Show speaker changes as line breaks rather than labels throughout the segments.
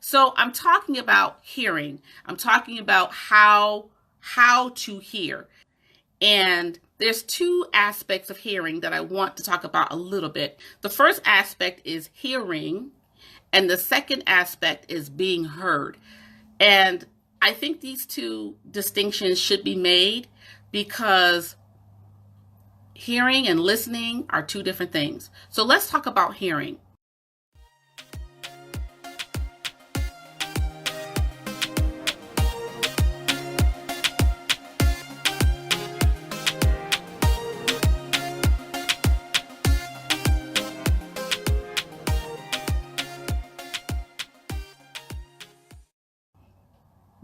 So I'm talking about hearing. I'm talking about how to hear. And there's two aspects of hearing that I want to talk about a little bit. The first aspect is hearing, and the second aspect is being heard. And I think these two distinctions should be made because hearing and listening are two different things. So let's talk about hearing.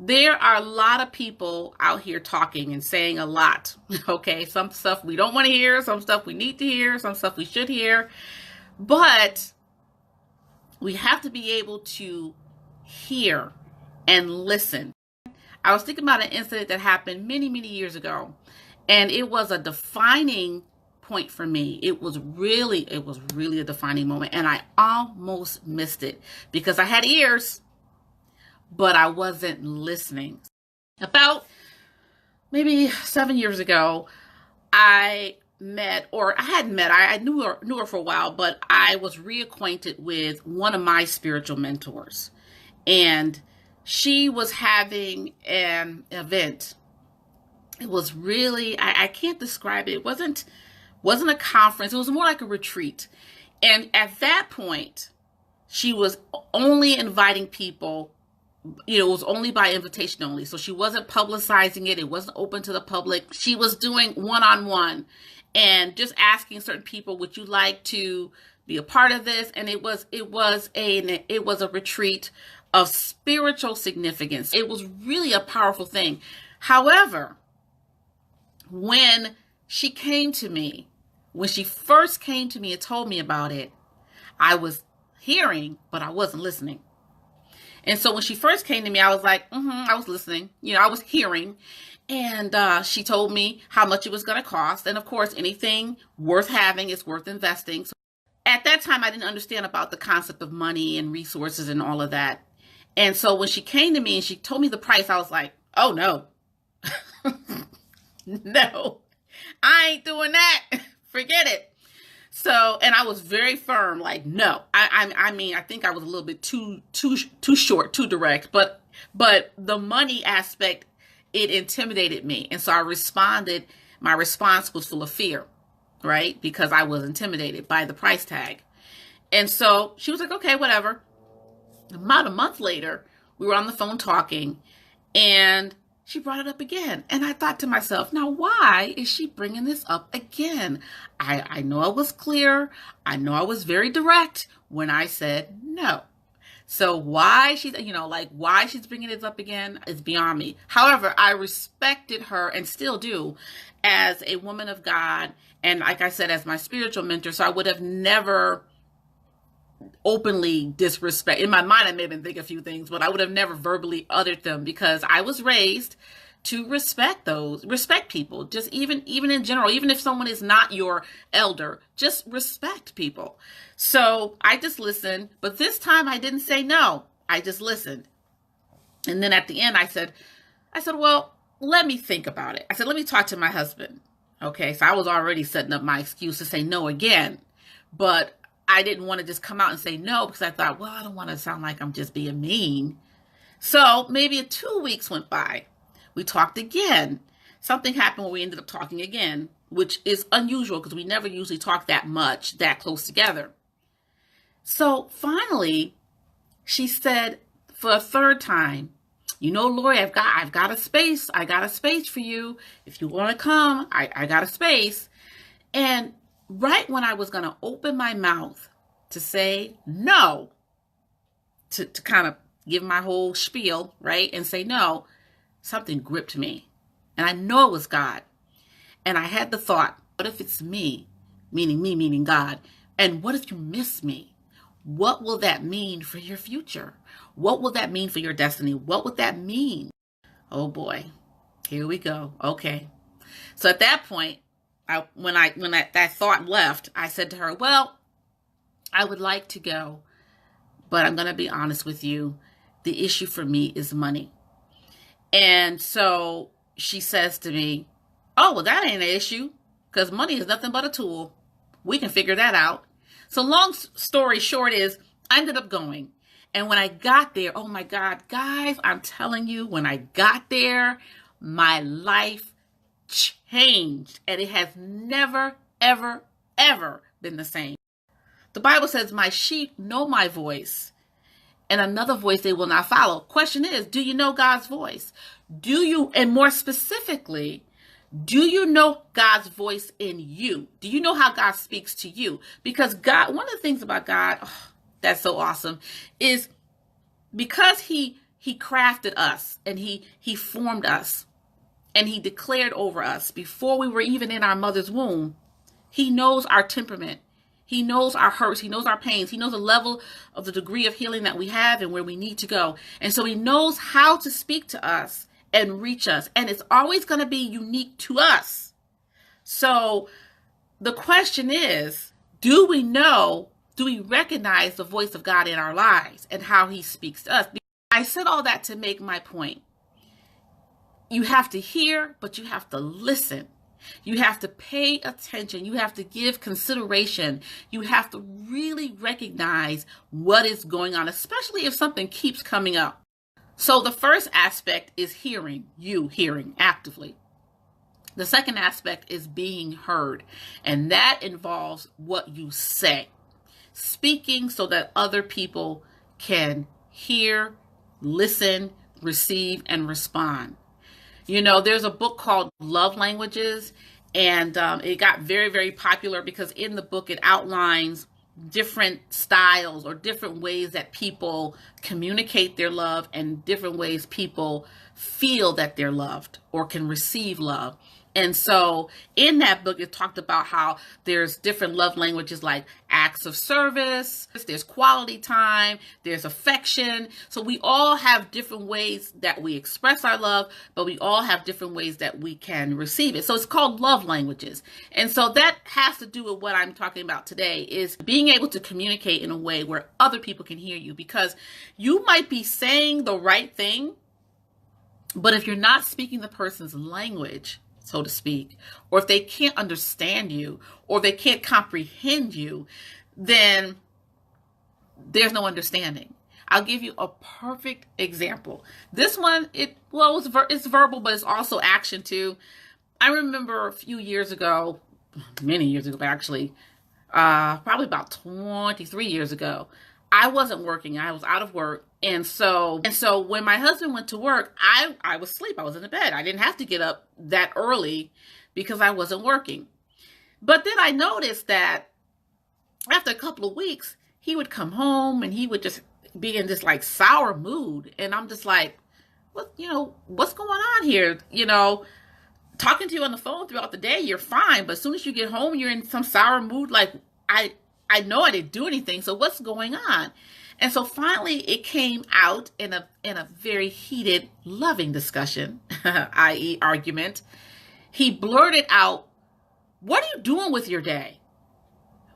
There are a lot of people out here talking and saying a lot. Okay, some stuff we don't want to hear, some stuff we need to hear, some stuff we should hear. But we have to be able to hear and listen. I was thinking about an incident that happened many, many years ago, and it was a defining point for me. It was really a defining moment, and I almost missed it because I had ears, but I wasn't listening. About maybe 7 years ago, I met, or I hadn't met, I knew her for a while, but I was reacquainted with one of my spiritual mentors. And she was having an event. It was really, I can't describe it. It wasn't a conference. It was more like a retreat. And at that point, she was only inviting people. It was only by invitation only. So she wasn't publicizing it. It wasn't open to the public. She was doing one-on-one and just asking certain people, would you like to be a part of this? And it was a retreat of spiritual significance. It was really a powerful thing. However, when she first came to me and told me about it, I was hearing, but I wasn't listening. And so when she first came to me, I was like, I was listening. I was hearing. And she told me how much it was going to cost. And of course, anything worth having is worth investing. So at that time, I didn't understand about the concept of money and resources and all of that. And so when she came to me and she told me the price, I was like, oh, no. No, I ain't doing that. Forget it. So, and I was very firm, like, no. I think I was a little bit too short, too direct, but the money aspect, it intimidated me. And so I responded, my response was full of fear, right? Because I was intimidated by the price tag. And so she was like, okay, whatever. About a month later, we were on the phone talking, and she brought it up again. And I thought to myself, now why is she bringing this up again? I know I was clear. I know I was very direct when I said no. So why why she's bringing this up again is beyond me. However, I respected her and still do as a woman of God. And like I said, as my spiritual mentor. So I would have never openly disrespect. In my mind, I may have been thinking a few things, but I would have never verbally uttered them because I was raised to respect people, just even in general, even if someone is not your elder, just respect people. So I just listened, but this time I didn't say no. I just listened. And then at the end I said, well, let me think about it. I said, let me talk to my husband. Okay. So I was already setting up my excuse to say no again, but I didn't want to just come out and say no because I thought, well, I don't want to sound like I'm just being mean. So maybe 2 weeks went by. We talked again. Something happened where we ended up talking again, which is unusual because we never usually talk that much, that close together. So finally, she said for a third time, Lori, I've got a space. I got a space for you. If you want to come, I got a space. And right when I was going to open my mouth to say no, to kind of give my whole spiel, right, and say no, something gripped me. And I know it was God. And I had the thought, what if it's me, meaning God? And what if you miss me? What will that mean for your future? What will that mean for your destiny? What would that mean? Oh boy, here we go. Okay. So at that point, when that thought left, I said to her, well, I would like to go, but I'm going to be honest with you. The issue for me is money. And so she says to me, oh, well, that ain't an issue because money is nothing but a tool. We can figure that out. So long story short is I ended up going. And when I got there, oh my God, guys, I'm telling you, when I got there, my life changed. And it has never, ever, ever been the same. The Bible says, my sheep know my voice, and another voice they will not follow. Question is, do you know God's voice? Do you, and more specifically, do you know God's voice in you? Do you know how God speaks to you? Because God, one of the things about God, that's so awesome, is because he crafted us and he formed us and he declared over us before we were even in our mother's womb. He knows our temperament. He knows our hurts. He knows our pains. He knows the level of the degree of healing that we have and where we need to go. And so he knows how to speak to us and reach us. And it's always going to be unique to us. So the question is, do we recognize the voice of God in our lives and how he speaks to us? I said all that to make my point. You have to hear, but you have to listen. You have to pay attention. You have to give consideration. You have to really recognize what is going on, especially if something keeps coming up. So the first aspect is hearing, you hearing actively. The second aspect is being heard, and that involves what you say. Speaking so that other people can hear, listen, receive, and respond. You know, there's a book called Love Languages, and it got very, very popular because in the book it outlines different styles or different ways that people communicate their love and different ways people feel that they're loved or can receive love. And so in that book, it talked about how there's different love languages like acts of service, there's quality time, there's affection. So we all have different ways that we express our love, but we all have different ways that we can receive it. So it's called love languages. And so that has to do with what I'm talking about today, is being able to communicate in a way where other people can hear you, because you might be saying the right thing, but if you're not speaking the person's language, so to speak, or if they can't understand you or they can't comprehend you, then there's no understanding. I'll give you a perfect example. This one, it's verbal, but it's also action too. I remember a few years ago, many years ago actually, probably about 23 years ago, I wasn't working. I was out of work. And so when my husband went to work, I was asleep. I was in the bed. I didn't have to get up that early because I wasn't working. But then I noticed that after a couple of weeks, he would come home and he would just be in this like sour mood. And I'm just like, what's going on here? Talking to you on the phone throughout the day, you're fine. But as soon as you get home, you're in some sour mood. Like, I know I didn't do anything. So what's going on? And so finally it came out in a very heated, loving discussion, i.e. argument. He blurted out, "What are you doing with your day?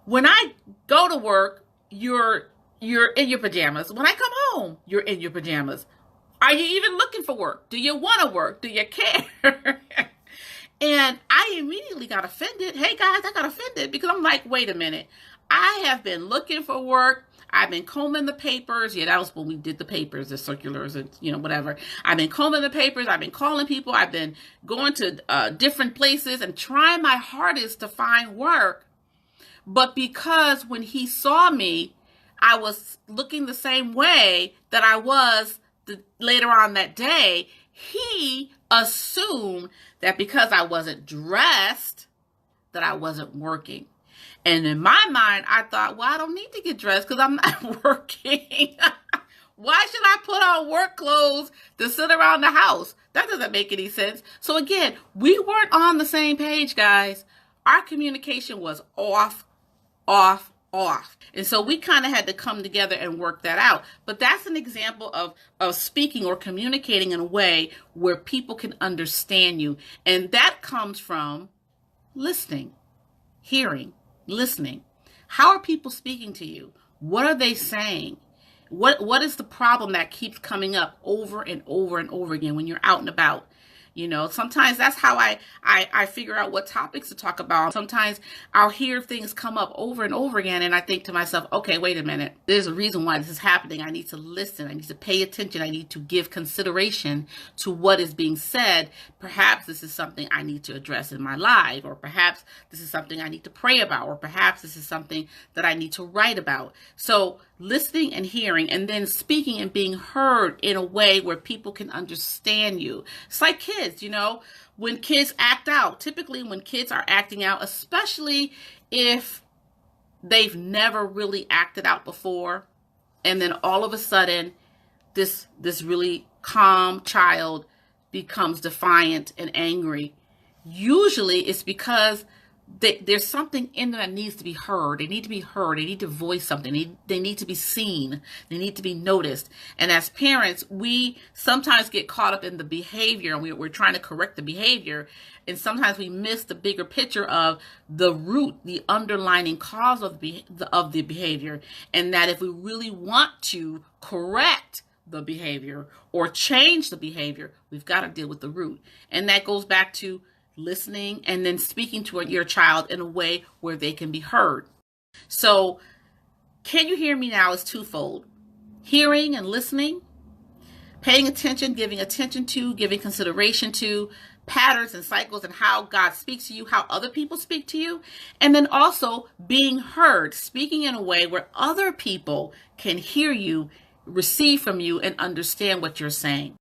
When I go to work, you're in your pajamas. When I come home, you're in your pajamas. Are you even looking for work? Do you want to work? Do you care?" And I immediately got offended. Hey guys, I got offended because I'm like, wait a minute. I have been looking for work. I've been combing the papers. Yeah, that was when we did the papers, the circulars, and whatever. I've been combing the papers. I've been calling people. I've been going to different places and trying my hardest to find work. But because when he saw me, I was looking the same way that I was later on that day, he assumed that because I wasn't dressed, that I wasn't working. And in my mind, I thought, well, I don't need to get dressed because I'm not working. Why should I put on work clothes to sit around the house? That doesn't make any sense. So again, we weren't on the same page, guys. Our communication was off. And so we kind of had to come together and work that out. But that's an example of speaking or communicating in a way where people can understand you. And that comes from listening, hearing, listening. How are people speaking to you? What are they saying? What is the problem that keeps coming up over and over and over again when you're out and about? You know, sometimes that's how I figure out what topics to talk about. Sometimes I'll hear things come up over and over again, and I think to myself, okay, wait a minute. There's a reason why this is happening. I need to listen. I need to pay attention. I need to give consideration to what is being said. Perhaps this is something I need to address in my life, or perhaps this is something I need to pray about, or perhaps this is something that I need to write about. So listening and hearing, and then speaking and being heard in a way where people can understand you. It's like kids, you know, when kids act out, typically when kids are acting out, especially if they've never really acted out before, and then all of a sudden this really calm child becomes defiant and angry. Usually it's because there's something in them that needs to be heard. They need to be heard. They need to voice something. They need to be seen. They need to be noticed. And as parents, we sometimes get caught up in the behavior, and we're trying to correct the behavior. And sometimes we miss the bigger picture of the root, the underlying cause of the behavior. And that if we really want to correct the behavior or change the behavior, we've got to deal with the root. And that goes back to listening and then speaking to your child in a way where they can be heard. So, can you hear me now is twofold. Hearing and listening, paying attention, giving attention to, giving consideration to patterns and cycles and how God speaks to you, how other people speak to you, and then also being heard, speaking in a way where other people can hear you, receive from you, and understand what you're saying.